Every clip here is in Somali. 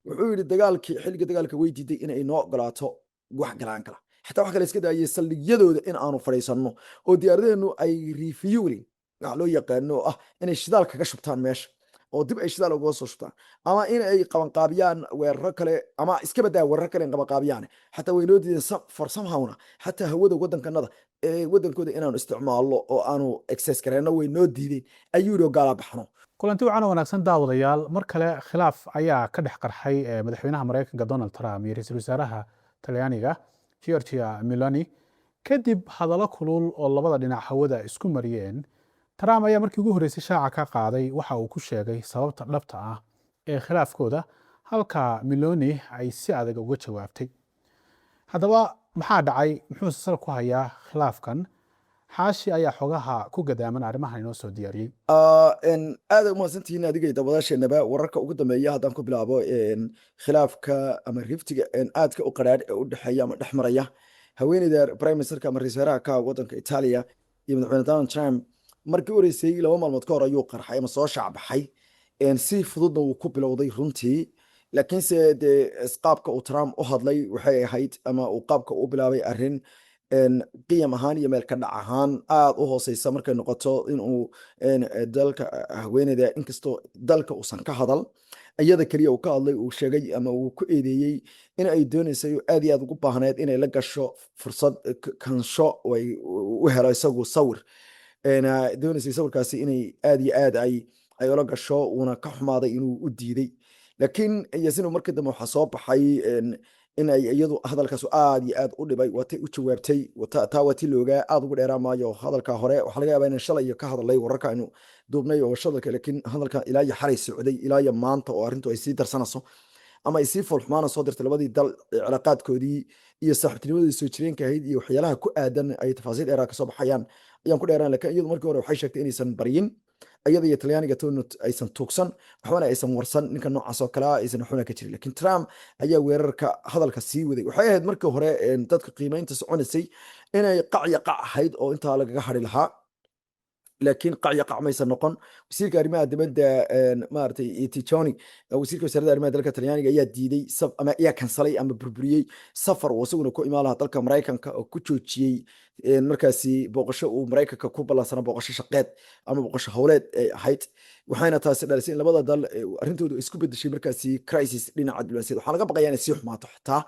wuxuu yidhi dagaalkii xilliga dagaalka way diiday in ay noo ogolaato wax galaan kala xataa wax kale iska daayay saldhigyadooda in aanu fadhiisanno oo diyaaradeennu ay refueling waxa loo yaqaano ah inay shidaal kaga shubtaan meesha oo dib ay shidaal uga soo shubtaan ama in ay qabanqaabiyaan weeraro kale ama iska badaa weeraro kale in qabanqaabiyaan xataa way noo diideen for somehowna xataa hawada waddankanada waddankooda inaanu isticmaalno oo aanu access gareyno way noo diideen ayuu yidhi oo gaala baxno kulanti wacan oo wanaagsan daawadayaal mar kale khilaaf ayaa ka dhex qarxay madaxweynaha Mareykanka Donald Trump iyo ra'iisul wasaaraha Talyaaniga Giorgia Meloni kadib hadallo kulul oo labada dhinac hawada isku mariyeen. Trump ayaa markii ugu horeysay shaaca ka qaaday waxa uu ku sheegay sababta dhabta ah ee khilaafkooda halka Meloni ay si adag uga jawaabtay. Haddaba maxaa dhacay muxuu sal ku hayaa khilaafkan xaashi ayaa xogaha ku gadaaman arrimahan inoo soo diyaariyay aad u mahadsantihiin adiga dabadaasheenaba wararka ugu dambeeya haddaan ku bilaabo khilaafka ama riftiga aadka u qaraadh ee u dhexeeya ama dhex maraya haweeneyda prime ministerka ama ra'iisul wasaaraha ka waddanka Italiya iyo madaxweyne Donald Trump markii u horeysay 2 maalmood ka hor ayuu qarxay ama soo shacbaxay si fududna uu ku bilowday runtii laakiinse dee qaabka uu Trump u hadlay waxay ahayd ama uu qaabka u bilaabay arrin qiyam ahaan iyo meel ka dhac ahaan aad u hooseysa markay noqoto in uu dalka haweeneyda inkastoo dalka uusan ka hadal iyada kaliya uu ka hadlay uu sheegay ama uu ku eedeeyey in ay dooneysay aad iyo aad ugu baahneed inay la gasho fursad kansho ay u helo isagu sawir dooneysay sawirkaasi inay aad iyo aad ay ula gasho uuna ka xumaaday inuu u diiday laakiin yasinu markii dambe waxaa soo baxay in ay iyadu hadalkaas aad iyo aad u dhibay watay u jawaabtay taa wati looga aad ugu dheeraa maayo hadalka hore waxa laga yaabaa in shalay ka hadalay wararka inuu duubnay oo shadalka laakiin hadalka ilaa iyo xalay socday ilaa iyo maanta oo arrintu ay sii darsanayso ama ay sii fulxumaana soo dirtay labadii dal cilaaqaadkoodii iyo saaxiibtinimadii soo jireenka ahayd iyo waxyaalaha ku aadan ay tafaasiil dheeraa ka soo baxayaan ayaan ku dheeraan laakiin iyadu markii hore waxay sheegtay inaysan baryin iyada iyo Talyaaniga toonut aysan tuugsan waxaana aysan warsan ninka noocaas oo kale aysan xuna ka jirin laakiin Trump ayaa weerarka hadalka sii waday waxay ahayd markii hore dadka qiimeynta soconaysay inay qacya qac ahayd oo inta lagaga hari lahaa laakiin qacya qac maysan noqon wasiirka arrimaha dibadda maartay Tijani wasiirka wasaaradda arrimaha dalka Talyaaniga ayaa diiday ama ayaa kansalay ama burburiyay safar uu isaguna ku imaalaha dalka Mareykanka oo ku joojiyay markaasi booqasho uu Mareykanka ku ballansana booqasho shaqeed ama booqasho hawleed ay ahayd waxayna taasi dhalisay in labada dal arrintoodu isku bedeshay markaasi crisis dhinaca diblomaasiyadda waxaa laga baqayaa inay sii xumaato xitaa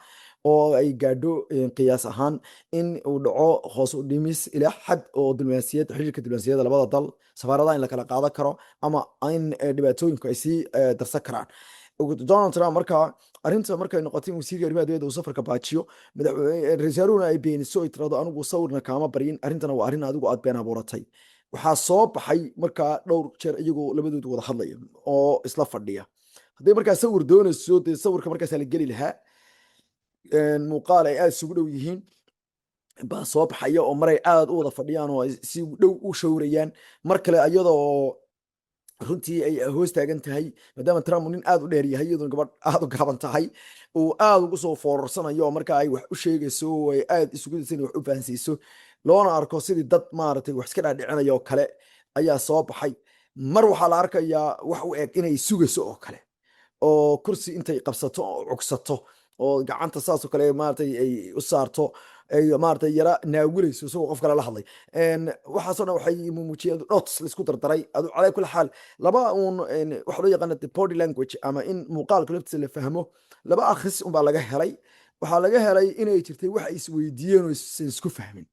oo ay gaadho qiyaas ahaan in uu dhaco hoos u dhimis ilaa xad oo diblomaasiyadda xiriirka diblomaasiyadda labada dal safaaradaha in la kala qaadan karo ama in dhibaatooyinku ay sii darsan karaan Donald Trump markaa arrinta markay noqotay in wasiirka arrimaha dibadda uu safarka baajiyo ra'iisul wasaaruhuna ay beeniso ay tirado anigu sawirna kaama baryin arrintana waa arrin adigu aad been abuuratay waxaa soo baxay markaa dhowr jeer iyagoo labadoodu wada hadlaya oo isla fadhiya hadday markaa sawir doonayso dee sawirka markaas la geli lahaa muuqaal ay aad isugu dhow yihiin baa soo baxaya oo maray aad u wada fadhiyaan oo ay si dhow u shawrayaan mar kale iyadoo runtii ay hoos taagan tahay maadaama Trump nin aad u dheer yahay iyadoo gabadh aad u gaaban tahay oo aad ugu soo foorarsanayo marka ay wax u sheegayso oo ay aad isugu daysan wax u fahansiiso loona arko sidii dad maartay wax iska dhaadhicinayo oo kale ayaa soo baxay mar waxaa la arkayaa wax u eg inay sugayso oo kale oo kursi intay qabsato oo cugsato oo gacanta saas oo kale maartay ay u saarto ay maartay yara naagulayso soo qof kale la hadlay waxaasoo dhan waxay muujiyeen dots la isku dardaray adu calay kul xaal laba waxa loo yaqaan body language ama in muuqaalka laftiisa la fahmo laba akhris baa laga helay waxaa laga helay inay jirtay wax isweydiiyeen oo isku fahmin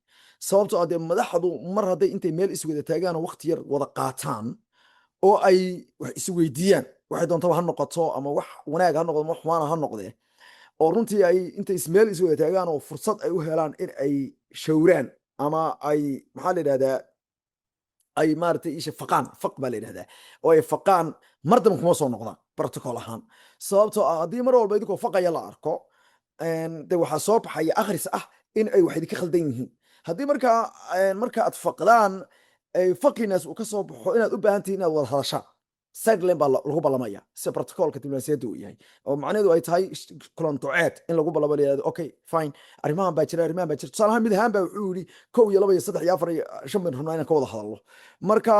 sababtoo ah madaxdu mar hadday intay meel iswada taagaan waqti yar wada qaataan oo ay wax isweydiiyaan waxay doontaba ha noqoto ama wax wanaag ha noqdo wax xumaan ha noqdee oo runtii ay intay meel iswada taagaan oo fursad ay u helaan in ay shawraan ama ay maxaa la yiraahdaa ay maartay isha faqaan faq baa la yiraahdaa oo ay faqaan mardan kuma soo noqdaan protocol ahaan sababtoo ah haddii mar walba idinku faqaya la arko de waxaa soo baxaya akhris ah in ay wax idinka khaldan yihiin haddii marka aad faqdaan faqinaas uu ka soo baxo inaad u baahan tihiin inaad wada hadashaan sideline baa lagu ballamaya si protocolka diblomaasiyadda uu yahay oo macnaheedu ay tahay kulan duceed in lagu ballamo leeyahay okay fine arrimahan baa jira tusaalahaan mid ahaan baa wuxuu yidhi 1 iyo 2 iyo 3 iyo 4 iyo 5 bin rabnaa inaan ka wada hadalno marka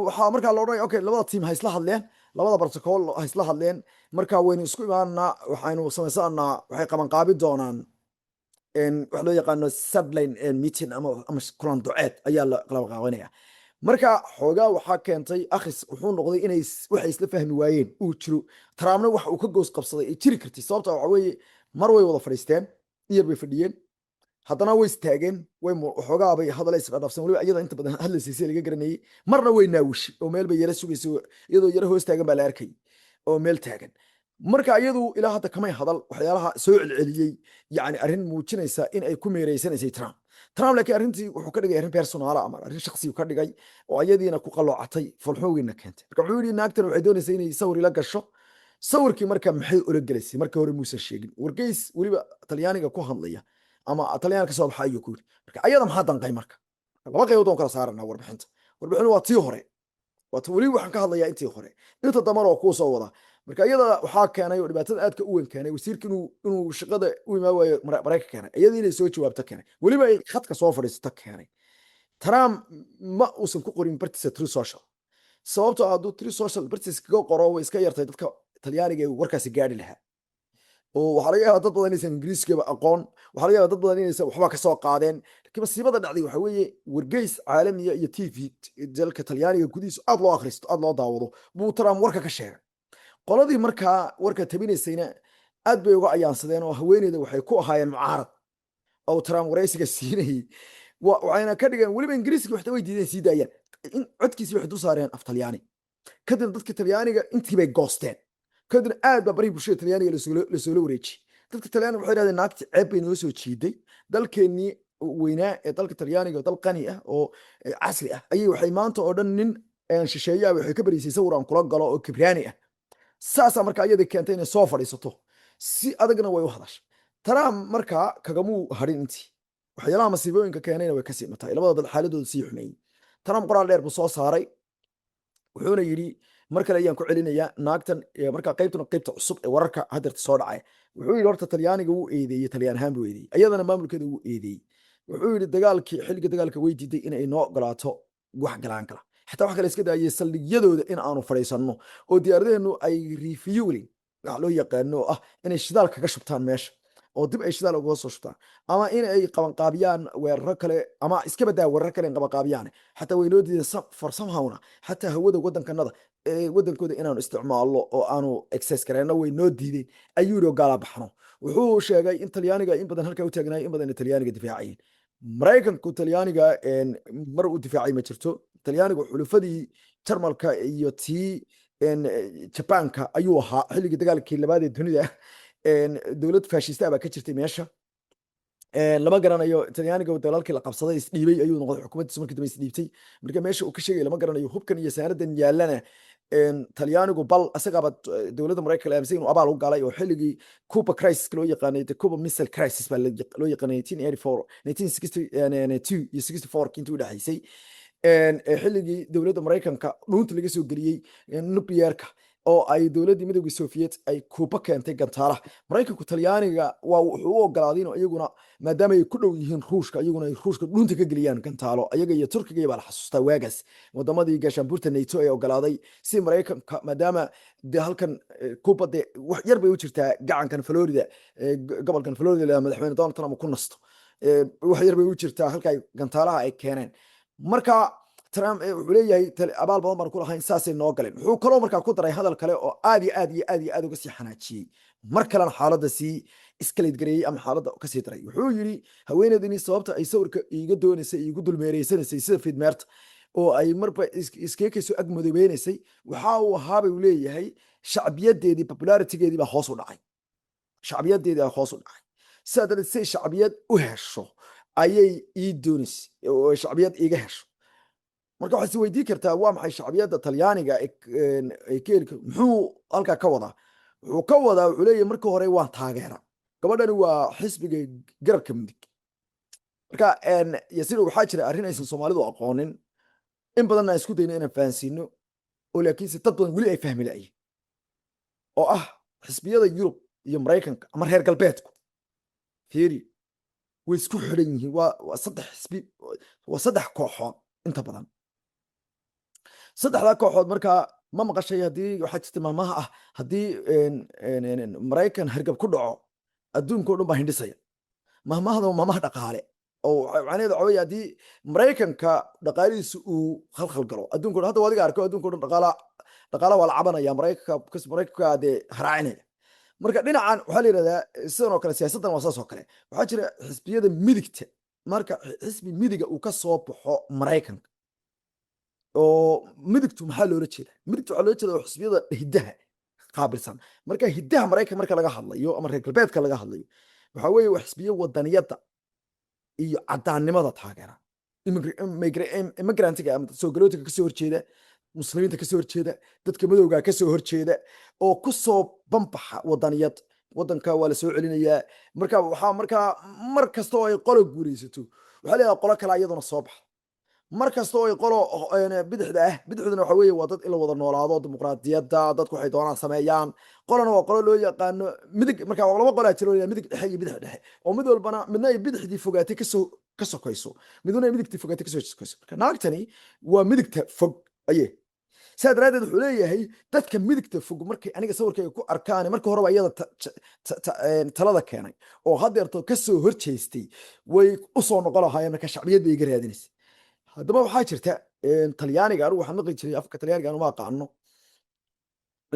waxaa markaa la odhanaya okay labada tiim ha isla hadleen labada protocol ay isla hadleen marka waynu isku imaanaa waxaynu samaysanaa waxay qaban qaabi doonaan wax loo yaqaano sideline meeting ama kulan duceed ayaa la qaban qaabanaya marka xoogaa waxaa keentay akhris wuxuu noqday inay waxay isla fahmi waayeen uu jiro Trumpna wax uu ka goos qabsaday ay jiri kartay sababta waxa weeye mar way wada fadhiisteen iyar bay fadhiyeen haddana way istaageen way xoogaa bay hadal is dhaafsan waliba iyada inta badan hadlaysiisay laga garanayay marna way naawishi oo meel bay yara sugayso iyadoo yara hoos taagan baa la arkay oo meel taagan marka iyadu ilaa hadda kamay hadal waxyaalaha soo celceliyey yani arrin muujinaysa in ay ku meereysanaysay Trump laakiin arrintii wuxuu ka dhigay arrin personal ama arrin shakhsi ka dhigay oo ayadiina ku qalloocatay falxoogina keentay marka wuxuu yiri naagtan waxay doonaysaa inay sawir la gasho sawirkii marka maxay ula galaysay marka hore muusan sheegin wargeys waliba Talyaaniga ku hadlaya ama Talyaanka soo baxay ku yiri marka ayada maxaa danqay marka laba qaybood oo kala saarana warbixinta waa tii hore wali waxaan ka hadlayaa intii hore inta damar oo ku soo wada marka iyada waxaa keenay oo dhibaatada aadka u weyn keenay wasiirka inuu shaqada u imaa waayo Mareykanka keenay iyada inay soo jawaabto keenay waliba ay khadka soo fadhiisato keenay Trump ma uusan ku qorin bartiisa Truth Social sababtoo ah Truth Social bartiisa kaga qoro way iska yartay dadka Talyaaniga ee warkaasi gaari lahaa oo waxa laga yaabaa dad badan inaysan Ingiriiskaba aqoon waxa laga yaabaa dad badan inaysan waxba ka soo qaadeen laakiin masiibada dhacday waxa weeye wargeys caalamiga iyo TV dalka Talyaaniga gudihiisa aad loo akhristo aad loo daawado buu Trump warka ka sheegay qoladii markaa warka tabinaysayna aad bay uga ayaansadeen oo haweeneyda waxay ku ahaayeen mucaarad oo Trump wareysiga siinayay waxayna ka dhigeen waliba Ingiriiska waxay weydiideen sii daayaan in codkiisa wax du saareen af Talyaani kadib dadka Talyaaniga intii bay goosteen kadib aad baa bari bulshada Talyaaniga la soo wareejiyay dadka Talyaaniga waxay yiraahdeen naagti ceeb bay noo soo jiiday dalkeenii weynaa ee dalka Talyaaniga dal qani ah oo casri ah ayay waxay maanta oo dhan nin shisheeyaha waxay ka bariisay sawir aan kula galo oo kibraani ah saasa marka ayada keentay inay soo fadhiisato si adagna way u hadashay Trump marka kagamu harin intii waxyaalaha masiibooyinka keenayna way ka sii matay labada dal xaaladooda sii xumeeyay Trump qoraal dheer buu soo saaray wuxuuna yiri mar kale ayaan ku celinayaa naagtan marka qaybta cusub ee wararka hadarta soo dhacay wuxuu yiri horta Talyaaniga uu eedeeyay Talyaan ahaan buu eedeeyay ayadana maamulkeeda uu eedeeyay wuxuu yiri xilliga dagaalka way diiday in ay noo ogolaato wax galaan kala حتى waxa kale iska daayay saldhigyadooda in aanu fariisano oo diyaaradeenu ay refueling wax loo yaqaano inay shidaal kaga shubtaan meesha oo dib ay shidaal uga soo shubtaan ama in ay qaban qaabiyaan weerar kale ama iska badaa weerar kale qaban qaabiyaan xataa way noo diiday farsamahawna xataa hawada wadankanada wadankooda inaanu isticmaalo oo aanu access kareyno way noo diideen ayuu gaala baxno wuxuu sheegay in Talyaaniga in badan halka u taagnay in badan Talyaaniga difaacayeen Mareykanku Talyaaniga mar uu difaacay ma jirto Talyaanigu xulufadii Jarmalka iyo tii Japanka ayuu ahaa xilliga dagaalkii labaad ee dunida dawlad faashista ah ka jirtay meesha lama garanayo Talyaaniga dagaalkii la qabsaday isdhiibay ayuu noqday xukuumaddiisa markii dambe isdhiibtay marka meesha uu ka sheegay lama garanayo hubkan iyo saanadan yaalana Talyaanigu bal asagaba dawladda Mareykanka la aaminsan inuu abaal u galay oo xilligii Cuba crisis loo yaqaanay Cuba Missile Crisis baa loo yaqaanay 1984 1962 iyo 64 intii u dhaxaysay xilligii dawladda Mareykanka dhuunta laga soo geliyay nuclearka oo ay dawladda midowga Soviet ay Cuba keentay gantaalaha Mareykanku Talyaaniga waa wuxuu u ogolaaday inuu iyaguna maadaama ay ku dhow yihiin Ruushka iyaguna ay Ruushka dhuunta ka geliyaan gantaalo ayaga iyo Turkiga baa la xasuustaa waagaas wadamadii gaashaanbuurta NATO ay ogolaaday si Mareykanka maadaama halkan Cuba wax yar bay u jirtaa gacankan Florida gobolkan Florida madaxweyne Donald Trump ku nasto wax yar bay u jirtaa halka gantaalaha ay keeneen marka Trump wuxuu leeyahay abaal badan baan ku lahayn saasay noo galeen wuxuu kaloo markaa ku daray hadal kale oo aad uga sii xanaajiyay mar kalena xaaladda sii iskaleed gareeyay ama xaaladda ka sii daray wuxuu yiri haweeneydani sababta ay sawirka iiga doonaysay iigu dulmeereysanaysay sida fidmeerta oo ay marba iskeekayso ag madoobeysay waxa uu ahaa buu leeyahay shacbiyadeedii popularity-geedii baa hoos u dhacay sidaa say shacbiyad u hesho ayay ii doonaysay oo shacbiyad iiga hesho marka waxaad weydiin kartaa waa maxay shacbiyadda Talyaaniga ee keelka muxuu halka ka wadaa wuxuu leeyahay markii hore waan taageera gabadhani waa xisbiga garabka midig marka yasiir waxaa jira arrin aysan Soomaalidu aqoonin in badan aan isku dayno inaan fahansiino oo laakiin si dad badan weli ay fahmi laayeen oo xisbiyada Yurub iyo Mareykanka ama reer galbeedku fiiri way isku xiran yihiin waa saddex xisbi waa saddex kooxood inta badan saddexda kooxood marka ma maqashay haddii waxaa jirta maamaha ah haddii maraykan hargab ku dhaco adduunka o dhan baa hindhisaya. mahmahda waa maamaha dhaqaale oo macnaheedu waxa weeye haddii maraykanka dhaqaalihiisa uu khalkhal galo adduunka o dhan, hadda waa adiga arko adduunka o dhan dhaqaala waa la cabanaya maraykanka dee haraacinaya. marka dhinacan waxaa la yidhahdaa sidan oo kale siyaasaddan waa saas oo kale. waxaa jira xisbiyada midigta, marka xisbi midiga uu ka soo baxo maraykanka oo midigtu maxaa loola jeeda? midigtu waxaa loola jeeda oo xisbiyada hiddaha qaabilsan. marka hiddaha maraykan marka laga hadlayo ama reer galbeedka laga hadlayo waxaa weeye waa xisbiyo wadaniyadda iyo caddaannimada taageera, immigrantiga ama soo galootiga kasoo horjeeda, muslimiinta kasoo horjeeda, dadka madowga kasoo horjeeda oo ku soo banbaxa wadaniyad. wadanka waa la soo celinayaa. markaa mar kasta oo ay qolo guulaysato waxaa leedahay qolo kale iyaduna soo baxa. mar kasta oo ay qolo bidixduna waxa weeye waa dad in la wada noolaado, dimuqraadiyadda, dadku waxay doonaan sameeyaan. qolona waa qolo loo yaqaano midig. marka laba qolaa jiro midig dhexe iyo bidix dhexe, oo mid walbana midna ay bidixdii fogaatay ka sokayso, midna ay midigtii fogaatay kasoo sokayso. marka naagtani waa midigta fog aye. saa daraaddeed wuxuu leeyahay dadka midigta fog markay aniga sawirkayga ku arkaan marka horeba iyada talada keenay oo haddeerto kasoo horjeestay way usoo noqon lahaayeen. marka shacbiyad bay iga raadinaysa. haddaba waxaa jirta talyaaniga, anigu waxaan maqli jiray afka talyaaniga anu ma aqaano,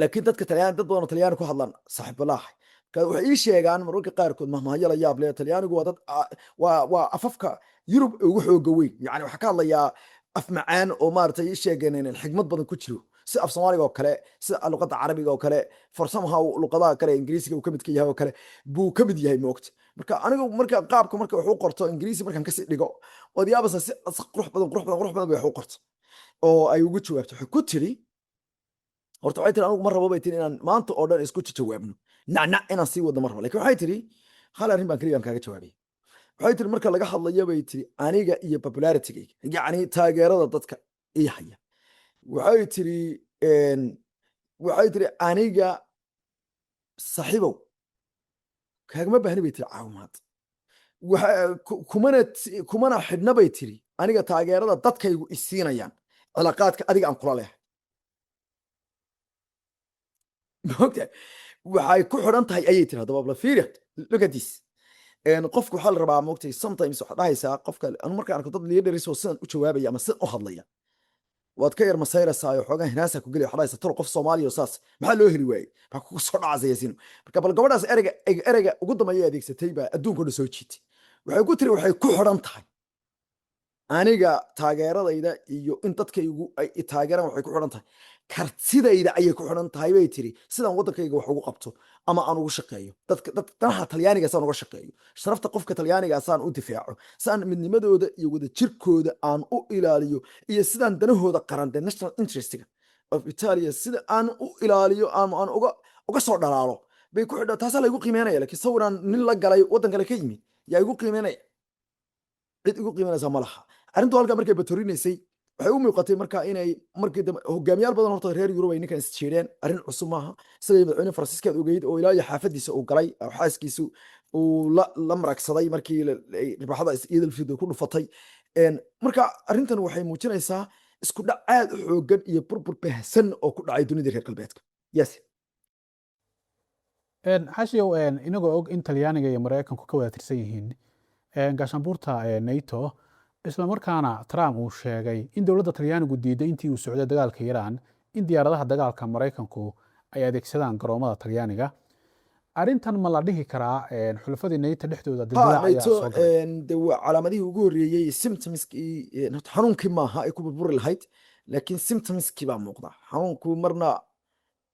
laakiin dad badan oo talyaani ku hadlaan saaxiibalaahay waxay ii sheegaan mararka qaarkood mahmahyo la yaab leh. talyaanigu waa dad waa afafka yurub ugu xooga weyn. yani waxaa ka hadlayaa af macaan oo maaragtay ii sheegeen xigmad badan ku jiro, sida af soomaaliga oo kale, sida luqadda carabiga oo kale, farsamaha luqadaha kale ingiriisiga uu ka midka yahay oo kale buu ka mid yahay moogta. marka anigu marka qaabka marka wax u qorto ingiriisi markaan kasii dhigo ood yaabasa si qurux badan bay wax u qorto oo ay ugu jawaabto. waxay ku tiri horta waxay tiri anigu ma rabo bay tiri inaan maanta oo dhan isku jawaabno nacnac inaan sii wadno ma rabo, lakin waxay tiri hal arrin baan keligaan kaaga jawaabay. waxay tiri marka laga hadlayo bay tiri aniga iyo popularitigayga, yacni taageerada dadka ii haya. waxay tiri aniga saaxiibow kaagama baahni bay tiri caawimaad, kumana xidhna bay tiri aniga taageerada dadkaygu isiinayaan cilaaqaadka adiga aan kula leehay. maogta waxay ku xidhan tahay ayay tiri. haddaba bla fiiriya look at this. qofku waxaa la rabaa moogtay sometimes waxaa dhahaysaa qofka anu markaan arko dad leaders oo sidan u jawaabaya ama sidan u hadlaya waad ka yar masayrasaayo xoogaa hinaasa ku gelaya waxaa dhahaysaa talo qof soomaaliya oo saas maxaa loo heli waayey baa kugu soo dhacasa yaasiino. marka bal gabadhaas ereyga ugu dambeeya adeegsatay baa adduunka o dhan soo jiitay. waxay ku tiri waxay ku xidhan tahay aniga taageeradayda iyo in dadkaygu ay taageeraan waxay ku xidhan tahay kartidayda ayay ku xidhan tahay bay tiri sidaan waddankayga wax ugu qabto ama aan ugu shaqeeyo danaha talyaaniga saan uga shaqeeyo, sharafta qofka talyaaniga saan u difaaco, saan midnimadooda iyo wada jirkooda aan u ilaaliyo, iyo sidaan danahooda qaran the national interestga of Italia sida aan u ilaaliyo aan uga soo dhalaalo bay ku xidhan. taasaa la igu qiimeynaya. laakiin sawiraan nin la galay waddan kale ka yimid yaa igu qiimeynaya, cid igu qiimeynaysa ma laha. arrintu halkaa markay batorinaysay waxay u muuqatay marka inay markii dambe hogaamiyaal badan horta reer Yurub ay ninkan isjeedeen. arrin cusub maaha. isaga madaxweyne Faransiiska aad ogeyd oo ilaa iyo xaafadiisa uu galay xaaskiisu uu la maragsaday markii ribaaxada Eidul Fitr ku dhufatay. marka arrintan waxay muujinaysaa isku dhac aad u xoogan iyo burbur baahsan oo ku dhacay dunida reer galbeedka. yes xashiyow inagoo og in talyaaniga iyo maraykanku ka wada tirsan yihiin gaashaanbuurta nato, isla markaana Trump uu sheegay in dowladda talyaanigu diiday intii uu socday dagaalka Iran in diyaaradaha dagaalka maraykanku ay adeegsadaan garoomada talyaaniga. arrintan ma la dhihi karaa xulafadii nato dhexdooda dildilaac ayaa soo galay? calaamadihii ugu horreeyey symptomskii xanuunkii maaha ay ku burburi lahayd, laakiin symptomskii baa muuqda. xanuunku marna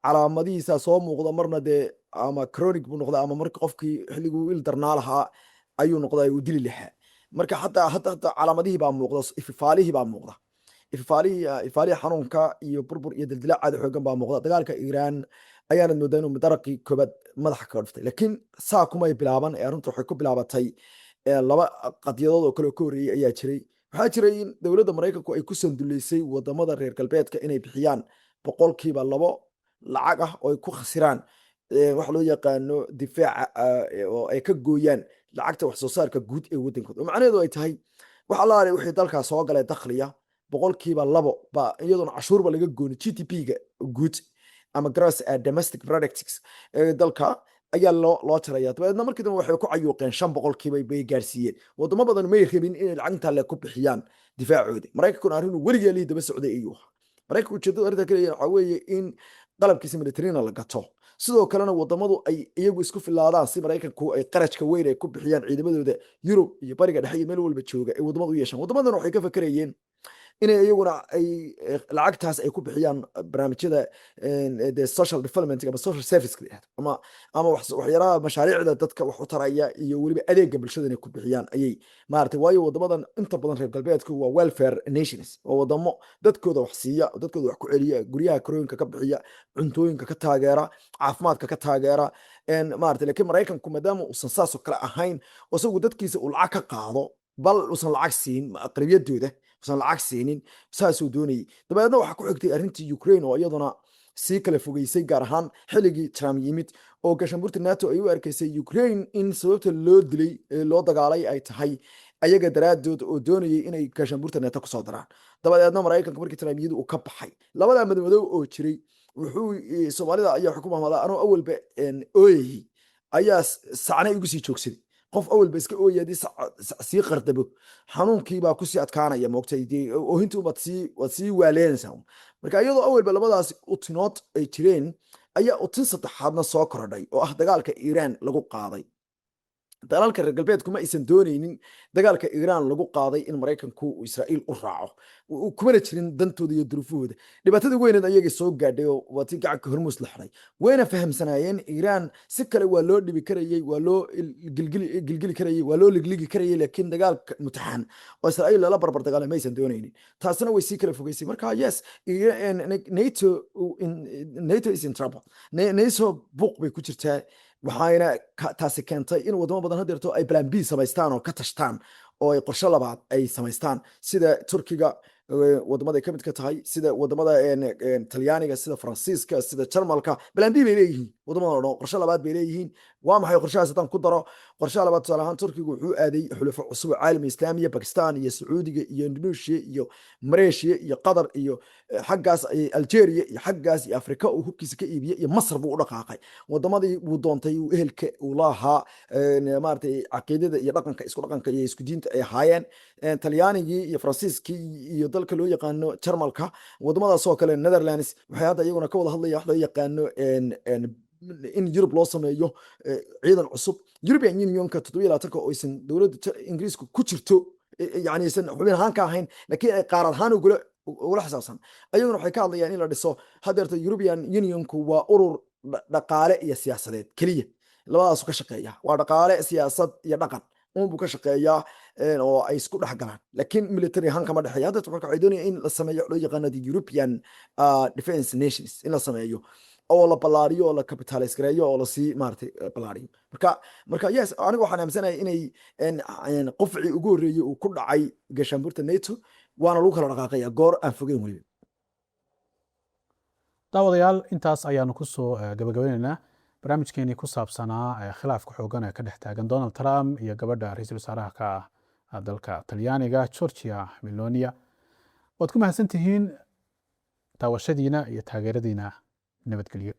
calaamadihiisa soo muuqda, marna dee ama chronic buu noqda ama marka qofkii xilliguu il darnaa lahaa ayuu noqda uu dili lahaa. marka hadda calaamadihii baa muuqda, ififaalihii baa muuqda. ifaalihii xanuunka iyo burbur iyo dildilaac aad xoogan baa muuqda. dagaalka Iran ayaanad moodaa inuu daraqii koobaad madaxa kaga dhuftay, laakiin saa kumay bilaaban. arrintu waxay ku bilaabatay laba qadiyadood oo kale oo ka horreeyey ayaa jiray. waxaa jiray in dowladda maraykanku ay ku sanduleysay wadamada reer galbeedka inay bixiyaan 2% lacag ah oo ay ku khasiraan waxa loo yaqaano difaaca oo ay ka gooyaan lacagta wax soo saarka guud ee waddankooda. macnaheedu ay tahay wax allaale wixii dalkaas soo galay dakhliya boqolkiiba 2 baa iyaduna cashuurba laga gooni GDP-ga guud ama gross domestic products dalka ayaa loo jaraya. dabeedna markii dambe waxay ku cayuuqeen 5% bay gaarsiiyeen. wadamo badan may rabin inay lacagta le ku bixiyaan difaacooda. maraykankuna arrin weligeed lii daba socday ayuu ahaa. maraykanku ujeedada arrinta kale waxa weeye in qalabkiisa militariga la gato, sidoo kalena wadamadu ay iyagu isku filaadaan si maraykanku ay qarashka weyn ay ku bixiyaan ciidamadooda Yurub iyo bariga dhexe iyo meel walba jooga ay wadamadu u yeeshaan. wadamadana waxay ka fakarayeen inay iyaguna ay lacagtaas ay ku bixiyaan barnaamijyada the social development ama social service ama waxyaalaha mashaariicda dadka wax u taraya iyo weliba adeega bulshada inay ku bixiyaan ayay maartay. waayo wadamadan inta badan reer galbeedku waa welfare nations, oo wadamo dadkooda wax siiya, dadkooda wax ku celiya, guryaha karooyinka ka bixiya, cuntooyinka ka taageera, caafimaadka ka taageera maartay. laakiin maraykanku maadaama uusan saas oo kale ahayn oo isagu dadkiisa uu lacag ka qaado, bal uusan lacag siin aqrabiyadooda, uusan lacag siinin, saasuu doonayay. dabeedna waxaa ku xigtay arrintii Ukraine oo iyaduna sii kala fogeysay, gaar ahaan xilligii Trump yimid oo gaashaanbuurta NATO ay u arkaysay Ukraine in sababta loo dilay loo dagaalay ay tahay ayaga daraadood oo doonayay inay gaashaanbuurta NATO ku soo daraan. dabadeedna maraykanka markii Trump yimid uu ka baxay labada madmadow oo jiray, wuxuu Soomaalida ayaa xukuumada anoo awalba ooyay ayaa sacnay ugu sii joogsaday. qof awalba iska ooyadii sii qardabo xanuunkii baa ku sii adkaanaya, moogtay oohintii waad sii waaleenaysaa. marka iyadoo awalba labadaas utinood ay jireen ayaa utin saddexaadna soo korodhay oo ah dagaalka Iiraan lagu qaaday. dalalka reer galbeedku ma aysan doonaynin dagaalka Iiraan lagu qaaday in maraykanku Israa'iil u raaco, kumana jirin dantooda iyo duruufahooda. dhibaatada weyneed ayaga soo gaadhay oo waatii gacanka Hormuz la xiray, wayna fahamsanaayeen Iiraan si kale waa loo dhibi karayay, waa loo gilgili karayay, waa loo ligligi karayay, laakiin dagaalka mutaxan oo Israa'iil lala barbar dagaalay ma aysan doonaynin. taasina way sii kala fogeysay. marka yes, NATO is in trouble. NATO buuq bay ku jirtaa, waxayna taasi keentay in wadamo badan hadeerto ay plan B samaystaan oo ka tashtaan oo ay qorshe labaad ay samaystaan, sida Turkiga wadamada ay ka mid ka tahay, sida wadamada Talyaaniga, sida Faransiiska, sida Jarmalka. plan B bay leeyihiin wadamada oo dhan, qorshe labaad bay leeyihiin. waa maxay qorshahaas? haddaan ku daro qorshaha labaad, tusaale ahaan Turkigu wuxuu aaday xulafo cusub oo caalami islaamiya, Pakistan iyo Sacuudiga iyo Indonesia iyo Malaysia iyo Qatar iyo xaggaas Algeria iyo xaggaas iyo Afrika uu hubkiisa ka iibiyay, iyo Masar buu u dhaqaaqay. wadamadii buu doontay uu ehelka uu lahaa maartay caqiidada iyo dhaqanka isku dhaqanka iyo isku diinta ay ahaayeen. Talyaanigii iyo Faransiiskii iyo dalka loo yaqaano Jarmalka, wadamadaas oo kale Netherlands waxay hadda iyaguna ka wada hadlayaan wax loo yaqaano in Yurub loo sameeyo ciidan cusub. European Unionka 27 oo aysan dowladda Ingiriiska ku jirto, yani aysan xubin ahaan ka ahayn, laakiin ay qaarad ahaan ugula xisaabsan, ayaguna waxay ka hadlayaan in la dhiso. hadeerta European Unionku waa urur dhaqaale iyo siyaasadeed keliya, labadaasu ka shaqeeya. waa dhaqaale, siyaasad iyo dhaqan unbuu ka shaqeeyaa oo ay isku dhex galaan, laakiin military ahaan kama dhexeeya. hadeerta waxay doonayaan in la sameeyo loo yaqaano the European Defence Nations, in la sameeyo oo la ballaariyo oo la capitalize gareeyo oo la sii maartay ballaariyo. marka yes, aniga waxaan aaminsanahay inay qofcii ugu horreeyay uu ku dhacay gaashaanbuurta NATO, waana lagu kala dhaqaaqaya goor aan fogeyn weliba. daawadayaal, intaas ayaanu kusoo gabagabeynaynaa barnaamijkeenii ku saabsanaa khilaafka xoogan ee ka dhex taagan Donald Trump iyo gabadha ra'iisul wasaaraha ka ah dalka Talyaaniga Giorgia Meloni. waad ku mahadsantihiin daawashadiina iyo taageeradiina. nabadgelyo.